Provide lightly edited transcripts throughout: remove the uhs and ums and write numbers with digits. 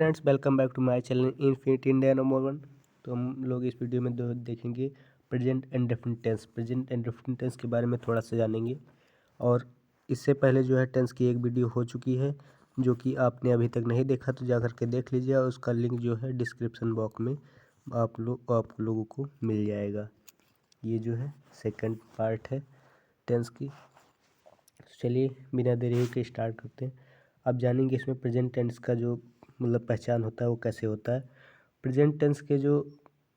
Friends, welcome back to my channel infinity India number one. तो हम लोग इस वीडियो में देखेंगे present and definite tense. Present and definite tense के बारे में थोड़ा सा जानेंगे। और इससे पहले जो है टेंस की एक वीडियो हो चुकी है, जो कि आपने अभी तक नहीं देखा तो जा करके देख लीजिए, और उसका लिंक जो है डिस्क्रिप्शन बॉक्स में आप लोगों को मिल जाएगा। ये जो है सेकंड पार्ट है टेंस की। चलिए बिना देरी के स्टार्ट करते हैं। आप जानेंगे इसमें प्रेजेंट टेंस का जो मतलब पहचान होता है वो कैसे होता है। प्रेजेंट टेंस के जो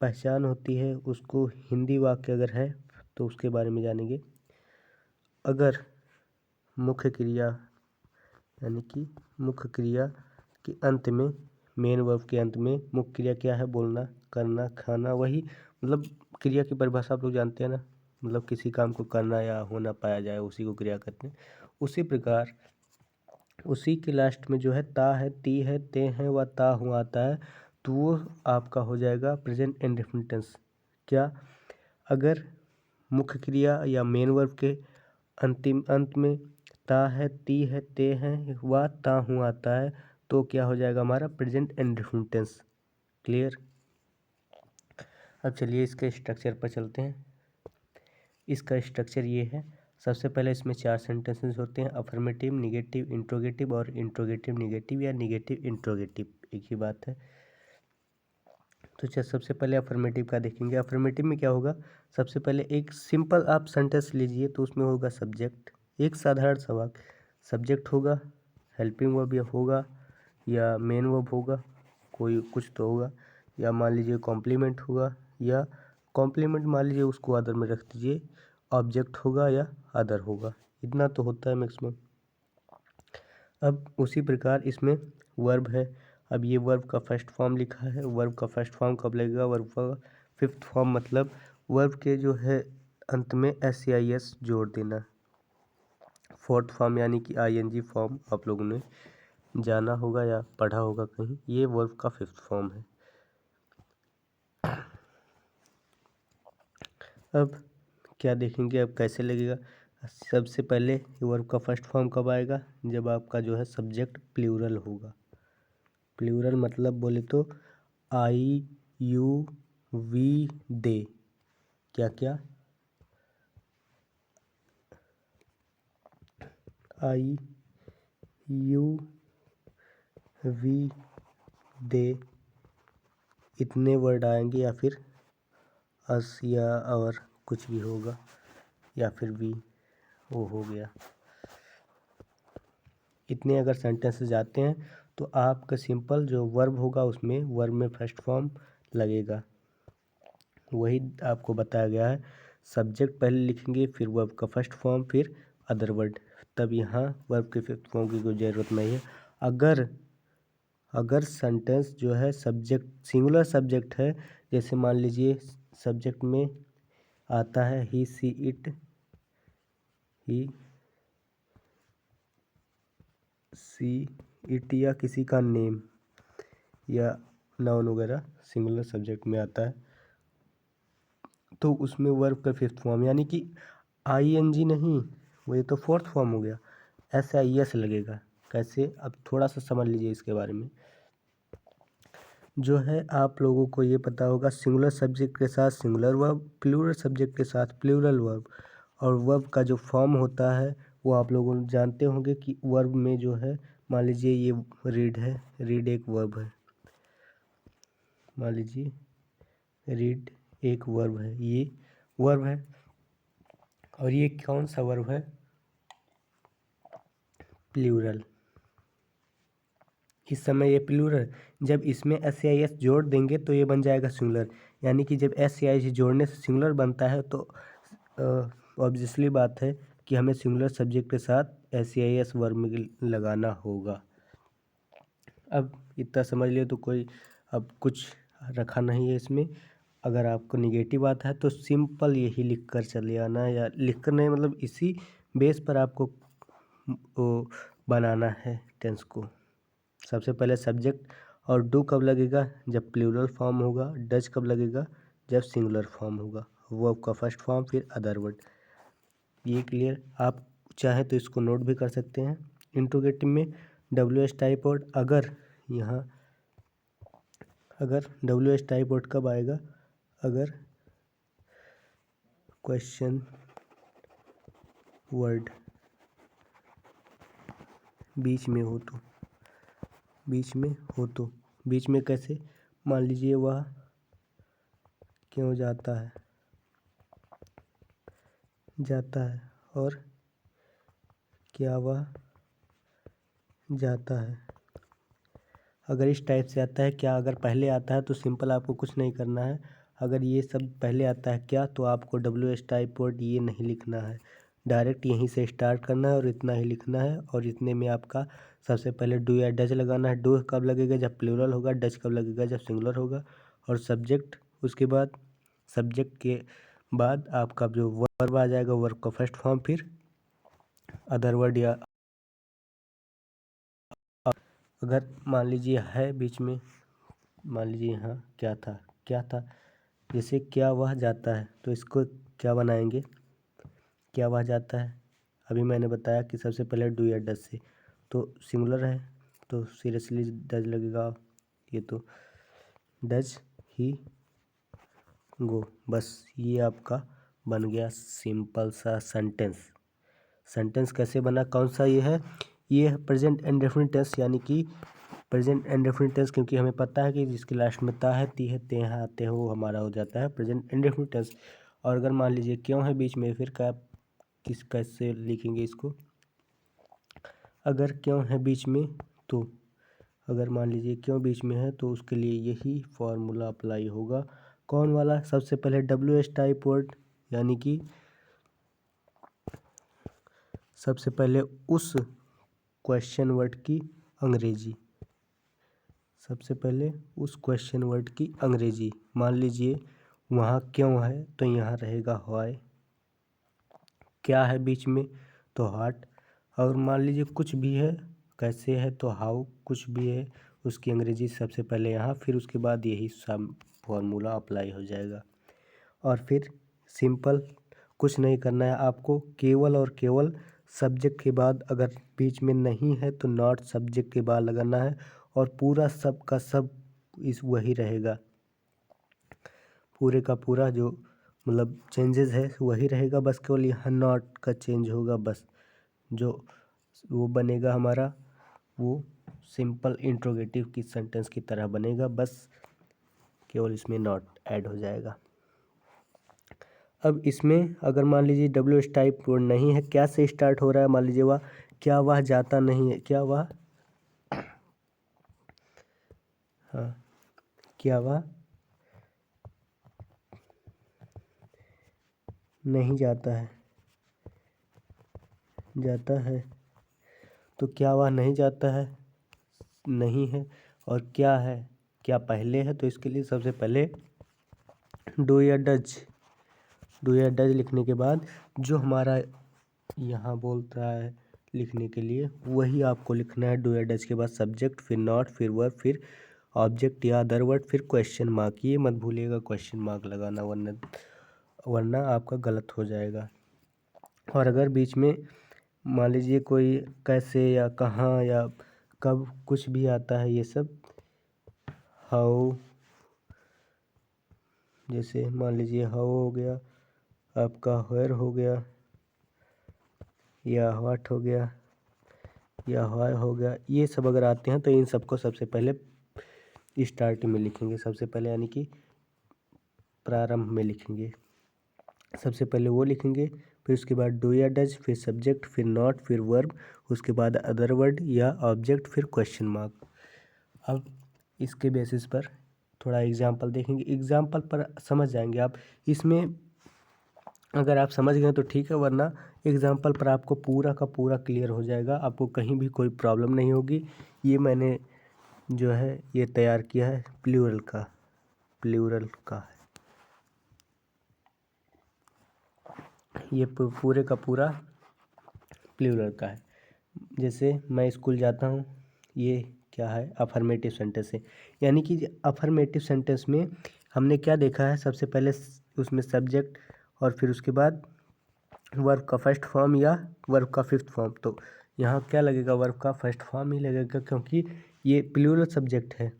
पहचान होती है उसको हिंदी वाक्य अगर है तो उसके बारे में जानेंगे। अगर मुख्य क्रिया यानी कि मुख्य क्रिया के अंत में, मेन वर्ब के अंत में मुख्य क्रिया क्या है? बोलना, करना, खाना। वही मतलब क्रिया की परिभाषा आप लोग जानते हैं ना, मतलब किसी काम को करना या होना पाया जाए उसी को क्रिया कहते हैं। उसी प्रकार उसी के लास्ट में जो है ता है, ती है, ते हैं व ता हुआ आता है, तो वो आपका हो जाएगा प्रेजेंट इंडेफिनिट टेंस। क्या? अगर मुख्य क्रिया या मेन वर्ब के अंतिम अंत में ता है, ती है, ते हैं व ता हुआ आता है, तो क्या हो जाएगा हमारा प्रेजेंट इंडेफिनिट टेंस। क्लियर? अब चलिए इसके स्ट्रक्चर पर चलते हैं। इसका स्ट्रक्चर ये है। सबसे पहले इसमें 4 सेंटेंसेस होते हैं, अफर्मेटिव, निगेटिव, इंट्रोगेटिव और इंट्रोगेटिव निगेटिव या निगेटिव इंट्रोगेटिव, एक ही बात है। तो सबसे पहले अफर्मेटिव का देखेंगे। अफर्मेटिव में क्या होगा? सबसे पहले एक सिंपल आप सेंटेंस लीजिए, तो उसमें होगा सब्जेक्ट, एक साधारण सा वाक्य। सब्जेक्ट होगा, हेल्पिंग वर्ब या होगा, या मेन वर्ब होगा, कोई कुछ तो होगा, या मान लीजिए कॉम्प्लीमेंट होगा, या कॉम्प्लीमेंट मान लीजिए उसको अदर में रख दीजिए, ऑब्जेक्ट होगा या अदर होगा। इतना तो होता है मैक्सिमम। अब उसी प्रकार इसमें वर्ब है। अब ये वर्ब का फर्स्ट फॉर्म लिखा है। वर्ब का फर्स्ट फॉर्म कब लगेगा? वर्ब का फिफ्थ फॉर्म, मतलब वर्ब के जो है अंत में SCIS जोड़ देना। फोर्थ फॉर्म यानी कि ING फॉर्म आप लोगों ने जाना होगा या पढ़ा होगा कहीं, ये वर्ब का फिफ्थ फॉर्म है। अब क्या देखेंगे, अब कैसे लगेगा। सबसे पहले वर्ब का फर्स्ट फॉर्म कब आएगा? जब आपका जो है सब्जेक्ट प्लूरल होगा। प्लूरल मतलब बोले तो I, you, we, they। क्या क्या? I, you, we, they, इतने वर्ड आएंगे, या फिर अस या और कुछ भी होगा, या फिर भी वो हो गया। इतने अगर सेंटेंसेस आते हैं तो आपका सिंपल जो वर्ब होगा उसमें वर्ब में फर्स्ट फॉर्म लगेगा। वही आपको बताया गया है। सब्जेक्ट पहले लिखेंगे, फिर वर्ब का फर्स्ट फॉर्म, फिर अदर वर्ड। तब यहाँ वर्ब के फिफ्थ फॉर्म की कोई ज़रूरत नहीं है। अगर सेंटेंस जो है सब्जेक्ट सिंगुलर सब्जेक्ट है, जैसे मान लीजिए सब्जेक्ट में आता है ही, सी, इट, ही, सी, इट, या किसी का नेम या नाउन वगैरह सिंगुलर सब्जेक्ट में आता है, तो उसमें वर्ब का फिफ्थ फॉर्म यानी कि ING नहीं, वो ये तो फोर्थ फॉर्म हो गया, SIS लगेगा। कैसे? अब थोड़ा सा समझ लीजिए इसके बारे में। जो है आप लोगों को ये पता होगा, सिंगुलर सब्जेक्ट के साथ सिंगुलर वर्ब, प्लूरल सब्जेक्ट के साथ प्लूरल वर्ब, और वर्ब का जो फॉर्म होता है वो आप लोगों जानते होंगे कि वर्ब में जो है, मान लीजिए ये रीड है, रीड एक वर्ब है, मान लीजिए रीड एक वर्ब है, ये वर्ब है, और ये कौन सा वर्ब है? प्लूरल। इस समय ये प्लूरल, जब इसमें SCIS जोड़ देंगे तो ये बन जाएगा सिंगुलर। यानी कि जब SCIS जोड़ने से सिंगुलर बनता है तो ऑब्वियसली बात है कि हमें सिंगुलर सब्जेक्ट के साथ SCIS वर्ब में लगाना होगा। अब इतना समझ लिया तो कोई अब कुछ रखा नहीं है इसमें। अगर आपको निगेटिव आता है तो सिंपल यही लिख कर चले आना, या लिख कर नहीं, मतलब इसी बेस पर आपको वो बनाना है टेंस को। सबसे पहले सब्जेक्ट और डू कब लगेगा? जब प्लूरल फॉर्म होगा। डज कब लगेगा? जब सिंगुलर फॉर्म होगा। वर्ब का फर्स्ट फॉर्म, फिर अदर वर्ड। ये क्लियर? आप चाहें तो इसको नोट भी कर सकते हैं। इंट्रोगेटिव में WH टाइप वर्ड, अगर यहाँ अगर WH टाइप वर्ड कब आएगा, अगर क्वेश्चन वर्ड बीच में हो तो। बीच में हो तो बीच में कैसे, मान लीजिए वह क्यों जाता है, जाता है, और क्या वह जाता है। अगर इस टाइप से आता है क्या, अगर पहले आता है तो सिंपल आपको कुछ नहीं करना है। अगर ये सब पहले आता है क्या, तो आपको WH टाइप वर्ड ये नहीं लिखना है, डायरेक्ट यहीं से स्टार्ट करना है और इतना ही लिखना है। और इतने में आपका सबसे पहले डू या डज लगाना है। डू कब लगेगा, जब प्लूरल होगा। डज कब लगेगा, जब सिंगुलर होगा। और सब्जेक्ट, उसके बाद सब्जेक्ट के बाद आपका जो वर्ब आ जाएगा, वर्ब का फर्स्ट फॉर्म, फिर अदर वर्ड। या अगर मान लीजिए है बीच में, मान लीजिए यहाँ क्या था, क्या था, जैसे क्या वह जाता है, तो इसको क्या बनाएंगे, क्या वह जाता है। अभी मैंने बताया कि सबसे पहले डू या डज से, तो सिंगुलर है तो सीरियसली डज लगेगा। ये तो डज ही गो। बस ये आपका बन गया सिंपल सा सेंटेंस। सेंटेंस कैसे बना, कौन सा ये है प्रेजेंट एंड डेफिनिट टेंस, यानी कि प्रेजेंट एंड डेफिनिट टेंस, क्योंकि हमें पता है कि जिसके लास्ट में ता है, ती है, ते हैं, आते हैं, वो हमारा हो जाता है प्रेजेंट एंड डेफिनिट टेंस। और अगर मान लीजिए क्यों है बीच में, फिर क्या कैसे लिखेंगे इसको। अगर क्यों है बीच में तो, अगर मान लीजिए क्यों बीच में है तो उसके लिए यही फॉर्मूला अप्लाई होगा। कौन वाला, सबसे पहले WH टाइप वर्ड, यानी कि सबसे पहले उस क्वेश्चन वर्ड की अंग्रेजी, सबसे पहले उस क्वेश्चन वर्ड की अंग्रेजी। मान लीजिए वहाँ क्यों है तो यहाँ रहेगा व्हाई, क्या है बीच में तो हार्ट, और मान लीजिए कुछ भी है, कैसे है तो हाउ, कुछ भी है उसकी अंग्रेजी सबसे पहले यहाँ, फिर उसके बाद यही सब फॉर्मूला अप्लाई हो जाएगा। और फिर सिंपल, कुछ नहीं करना है आपको, केवल और केवल सब्जेक्ट के बाद अगर बीच में नहीं है तो नॉट सब्जेक्ट के बाद लगाना है, और पूरा सब का सब इस वही रहेगा, पूरे का पूरा जो मतलब चेंजेस है वही रहेगा, बस केवल यहाँ नॉट का चेंज होगा। बस जो वो बनेगा हमारा, वो सिंपल इंट्रोगेटिव की सेंटेंस की तरह बनेगा, बस केवल इसमें नॉट ऐड हो जाएगा। अब इसमें अगर मान लीजिए WH टाइप वर्ड नहीं है, क्या से स्टार्ट हो रहा है, मान लीजिए वह क्या वह जाता नहीं है, क्या वह, हाँ, क्या वह नहीं जाता है, जाता है, तो क्या वह नहीं जाता है, नहीं है, और क्या है, क्या पहले है, तो इसके लिए सबसे पहले डू या डज, डू या डज लिखने के बाद जो हमारा यहाँ बोलता है लिखने के लिए, वही आपको लिखना है। डू या डज के बाद सब्जेक्ट, फिर नॉट, फिर वर्ब, फिर ऑब्जेक्ट या अदर वर्ड, फिर क्वेश्चन मार्क। ये मत भूलिएगा क्वेश्चन मार्क लगाना, वरना आपका गलत हो जाएगा। और अगर बीच में मान लीजिए कोई कैसे या कहाँ या कब कुछ भी आता है, ये सब हाउ, जैसे मान लीजिए हाउ हो गया, आपका वेयर हो गया, या व्हाट हो गया, या व्हाई हो गया, ये सब अगर आते हैं तो इन सबको सबसे पहले स्टार्ट में लिखेंगे, सबसे पहले यानी कि प्रारंभ में लिखेंगे। सबसे पहले वो लिखेंगे, फिर उसके बाद डू या डज, फिर सब्जेक्ट, फिर नॉट, फिर वर्ब, उसके बाद अदर वर्ड या ऑब्जेक्ट, फिर क्वेश्चन मार्क। अब इसके बेसिस पर थोड़ा एग्जाम्पल देखेंगे, एग्जाम्पल पर समझ जाएंगे आप। इसमें अगर आप समझ गए तो ठीक है, वरना एग्जाम्पल पर आपको पूरा का पूरा क्लियर हो जाएगा, आपको कहीं भी कोई प्रॉब्लम नहीं होगी। ये मैंने जो है ये तैयार किया है प्लूरल का, प्लूरल का है ये, पूरे का पूरा प्लूरल का है। जैसे मैं स्कूल जाता हूँ, ये क्या है, अफर्मेटिव सेंटेंस है। यानी कि अफर्मेटिव सेंटेंस में हमने क्या देखा है, सबसे पहले उसमें सब्जेक्ट, और फिर उसके बाद वर्ब का फर्स्ट फॉर्म या वर्ब का फिफ्थ फॉर्म। तो यहाँ क्या लगेगा, वर्ब का फर्स्ट फॉर्म ही लगेगा, क्योंकि ये प्लूरल सब्जेक्ट है,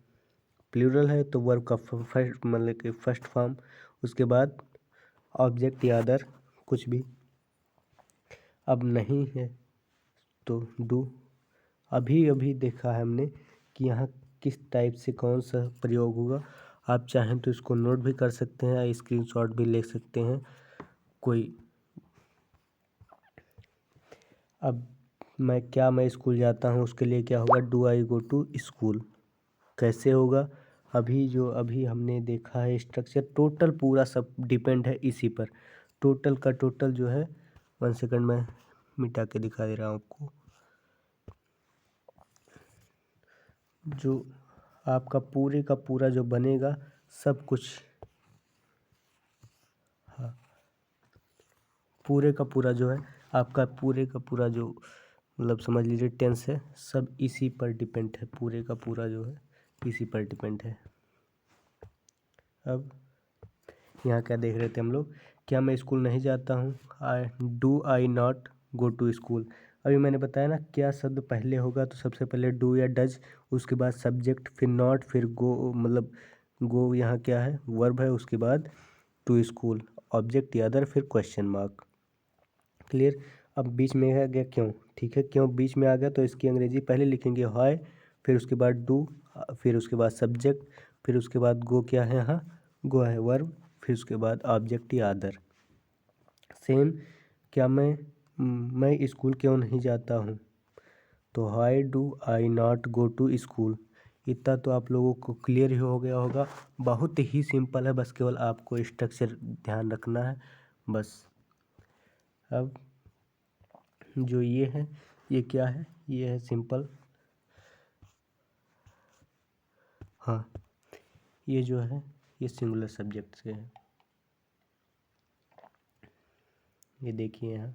प्लूरल है तो वर्ब का फर्स्ट मतलब कि फर्स्ट फॉर्म, उसके बाद ऑब्जेक्ट या अदर कुछ भी। अब नहीं है तो डू। अभी अभी देखा है हमने कि यहाँ किस टाइप से कौन सा प्रयोग होगा। आप चाहें तो इसको नोट भी कर सकते हैं या स्क्रीनशॉट भी ले सकते हैं कोई। अब मैं स्कूल जाता हूँ, उसके लिए क्या होगा, do I go to school. कैसे होगा, अभी हमने देखा है स्ट्रक्चर, टोटल पूरा सब डिपेंड है इसी पर। टोटल का टोटल जो है, 1 सेकंड में मिटा के दिखा दे रहा हूँ आपको। जो आपका पूरे का पूरा जो बनेगा सब कुछ, हाँ, पूरे का पूरा जो है आपका, पूरे का पूरा जो मतलब समझ लीजिए टेंस है, सब इसी पर डिपेंड है। पूरे का पूरा जो है इसी पर डिपेंड है। अब यहाँ क्या देख रहे थे हम लोग, क्या मैं स्कूल नहीं जाता हूँ, do I not go to school. अभी मैंने बताया ना, क्या शब्द पहले होगा तो सबसे पहले डू या डज, उसके बाद सब्जेक्ट, फिर नॉट, फिर गो, मतलब गो यहाँ क्या है, वर्ब है, उसके बाद टू स्कूल, ऑब्जेक्ट या अदर, फिर क्वेश्चन मार्क। क्लियर। अब बीच में आ गया क्यों, ठीक है, क्यों बीच में आ गया तो इसकी अंग्रेजी पहले लिखेंगे हाय, फिर उसके बाद डू, फिर उसके बाद सब्जेक्ट, फिर उसके बाद गो क्या है, हाँ गो है वर्ब, फिर उसके बाद ऑब्जेक्ट या अदर। सेम, क्या मैं स्कूल क्यों नहीं जाता हूँ, तो why do I not go to school. इतना तो आप लोगों को क्लियर ही हो गया होगा। बहुत ही सिंपल है, बस केवल आपको स्ट्रक्चर ध्यान रखना है बस। अब जो ये है, ये क्या है, ये है सिंपल, हाँ ये जो है ये सिंगुलर सब्जेक्ट से है। ये देखिए यहाँ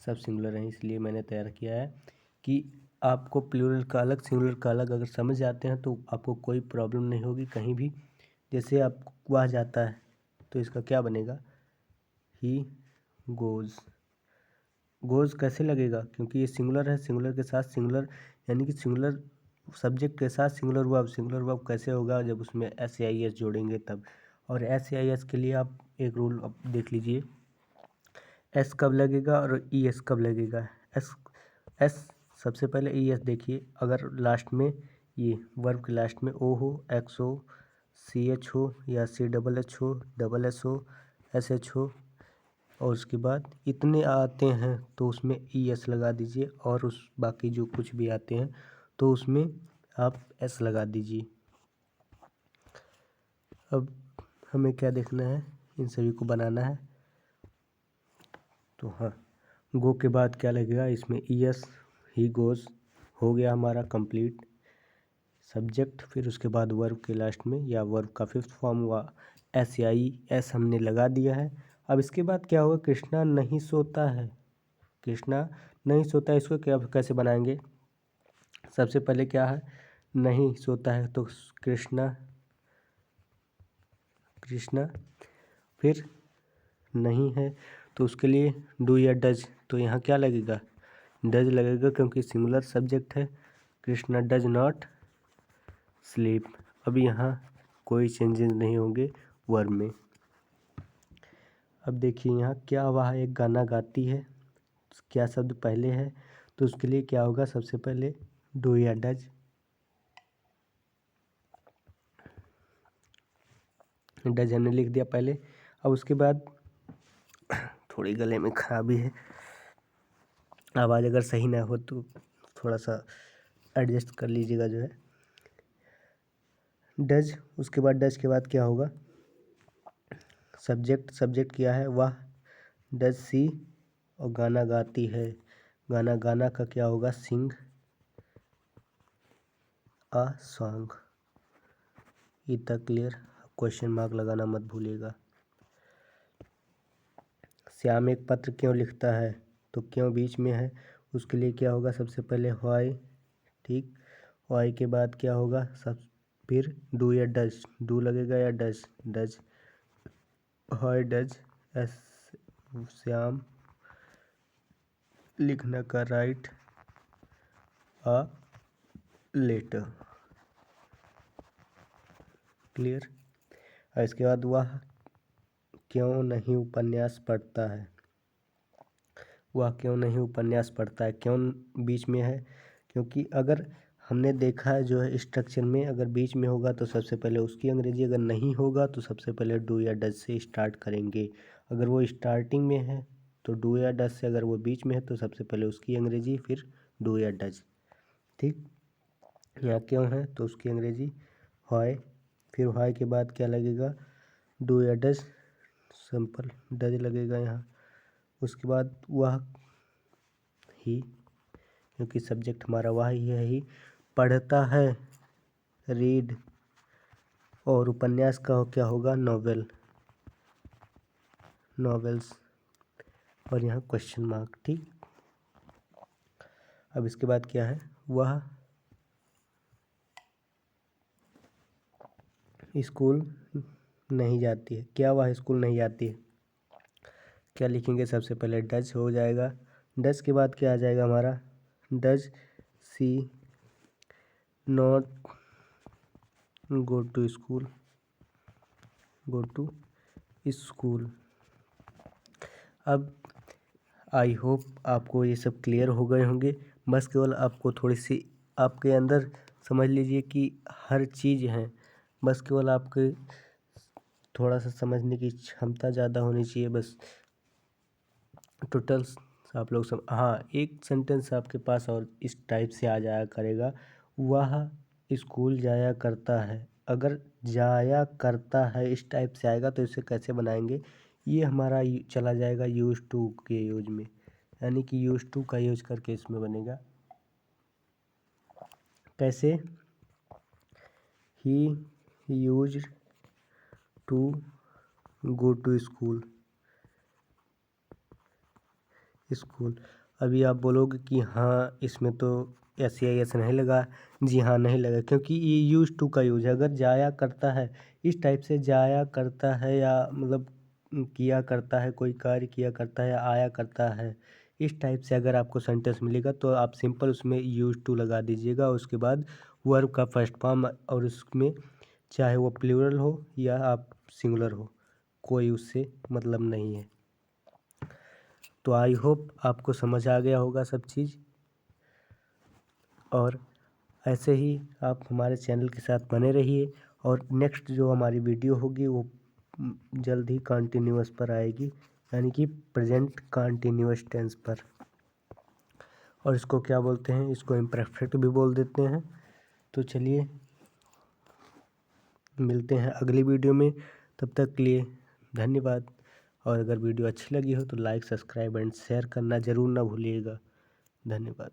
सब सिंगुलर है, इसलिए मैंने तैयार किया है कि आपको प्लूरल का अलग सिंगुलर का अलग अगर समझ जाते हैं तो आपको कोई प्रॉब्लम नहीं होगी कहीं भी। जैसे आप वह जाता है तो इसका क्या बनेगा, ही गोज़। गोज़ कैसे लगेगा, क्योंकि ये सिंगुलर है, सिंगुलर के साथ सिंगुलर, यानी कि सिंगुलर सब्जेक्ट के साथ सिंगुलर वर्ब। सिंगुलर वर्ब कैसे होगा, जब उसमें एस आई एस जोड़ेंगे तब। और एस आई एस के लिए आप एक रूल अब देख लीजिए, एस कब लगेगा और ई एस कब लगेगा। एस एस सबसे पहले, ई एस देखिए, अगर लास्ट में ये वर्ब के लास्ट में ओ हो, एक्स हो, सी एच हो, या सी डबल एच हो, डबल एस हो, एस एच हो, और उसके बाद इतने आते हैं तो उसमें ई एस लगा दीजिए, और उस बाकी जो कुछ भी आते हैं तो उसमें आप एस लगा दीजिए। अब हमें क्या देखना है, इन सभी को बनाना है। तो हाँ, गो के बाद क्या लगेगा, इसमें ई एस, ही गोज़ हो गया हमारा कंप्लीट सब्जेक्ट। फिर उसके बाद वर्ब के लास्ट में या वर्ब का फिफ्थ फॉर्म हुआ एस या ई, एस हमने लगा दिया है। अब इसके बाद क्या होगा, कृष्णा नहीं सोता है। कृष्णा नहीं सोता है, इसको क्या कैसे बनाएंगे, सबसे पहले क्या है, नहीं सोता है तो कृष्णा, कृष्णा, फिर नहीं है तो उसके लिए डू या डज, तो यहाँ क्या लगेगा, डज लगेगा, क्योंकि सिंगुलर सब्जेक्ट है। Krishna does not sleep. अब यहाँ कोई चेंजेस नहीं होंगे वर्ब में। अब देखिए यहाँ क्या हुआ है, एक गाना गाती है, क्या शब्द पहले है तो उसके लिए क्या होगा, सबसे पहले डू या डज, डज हमने लिख दिया पहले। अब उसके बाद थोड़ी गले में खराबी है, आवाज़ अगर सही ना हो तो थोड़ा सा एडजस्ट कर लीजिएगा जो है। डज, उसके बाद डज के बाद क्या होगा, सब्जेक्ट, सब्जेक्ट क्या है, वह, डज सी, और गाना गाती है, गाना गाना का क्या होगा, सिंग अ सॉन्ग। इतना क्लियर, क्वेश्चन मार्क लगाना मत भूलिएगा। श्याम एक पत्र क्यों लिखता है, तो क्यों बीच में है, उसके लिए क्या होगा, सबसे पहले व्हाई, ठीक, व्हाई के बाद क्या होगा, सब फिर डू या डज, डू लगेगा या does, does, why does S Shyam लिखने का राइट अ लेटर। क्लियर। और इसके बाद वह क्यों नहीं उपन्यास पढ़ता है। वह क्यों नहीं उपन्यास पढ़ता है, क्यों बीच में है, क्योंकि अगर हमने देखा है जो है स्ट्रक्चर में, अगर बीच में होगा तो सबसे पहले उसकी अंग्रेजी, अगर नहीं होगा तो सबसे पहले डू या डज से स्टार्ट करेंगे। अगर वो स्टार्टिंग में है तो डू या डज से, अगर वो बीच में है तो सबसे पहले उसकी अंग्रेजी, फिर डू या डज। ठीक, यहाँ क्यों है तो उसकी अंग्रेजी व्हाई, फिर व्हाई के बाद क्या लगेगा, डू या डज, सिंपल डज लगेगा यहाँ। उसके बाद वह ही, क्योंकि सब्जेक्ट हमारा वह ही है, ही पढ़ता है, रीड, और उपन्यास का क्या होगा, नॉवेल, नॉवेल्स, और यहाँ क्वेश्चन मार्क। ठीक, अब इसके बाद क्या है, वह स्कूल नहीं जाती है, क्या वह स्कूल नहीं जाती है, क्या लिखेंगे, सबसे पहले डज हो जाएगा। डज के बाद क्या आ जाएगा हमारा, does she not go to school, go to school. अब आई होप आपको ये सब क्लियर हो गए होंगे। बस केवल आपको थोड़ी सी आपके अंदर समझ लीजिए कि हर चीज़ है, बस केवल आपके थोड़ा सा समझने की क्षमता ज़्यादा होनी चाहिए बस। टोटल आप लोग सब, हाँ एक सेंटेंस आपके पास और इस टाइप से आ जाया करेगा, वह स्कूल जाया करता है। अगर जाया करता है इस टाइप से आएगा तो इसे कैसे बनाएंगे, ये हमारा चला जाएगा यूज टू के यूज में, यानी कि यूज टू का यूज करके इसमें बनेगा। कैसे, he use to go to school, school. अभी आप बोलोगे कि हाँ इसमें तो एस या एस नहीं लगा, जी हाँ नहीं लगा, क्योंकि ये यूज टू का यूज है। अगर जाया करता है इस टाइप से, जाया करता है या मतलब किया करता है, कोई कार्य किया करता है या आया करता है, इस टाइप से अगर आपको सेंटेंस मिलेगा तो आप सिंपल उसमें यूज टू लगा दीजिएगा। उसके बाद वर्ब का फर्स्ट फॉर्म, और उसमें चाहे वो प्लूरल हो या आप सिंगुलर हो, कोई उससे मतलब नहीं है। तो आई होप आपको समझ आ गया होगा सब चीज़, और ऐसे ही आप हमारे चैनल के साथ बने रहिए। और नेक्स्ट जो हमारी वीडियो होगी वो जल्द ही कंटिन्यूअस पर आएगी, यानी कि प्रेजेंट कंटिन्यूअस टेंस पर। और इसको क्या बोलते हैं, इसको इम्परफेक्ट भी बोल देते हैं। तो चलिए मिलते हैं अगली वीडियो में, तब तक के लिए धन्यवाद। और अगर वीडियो अच्छी लगी हो तो लाइक, सब्सक्राइब एंड शेयर करना ज़रूर ना भूलिएगा। धन्यवाद।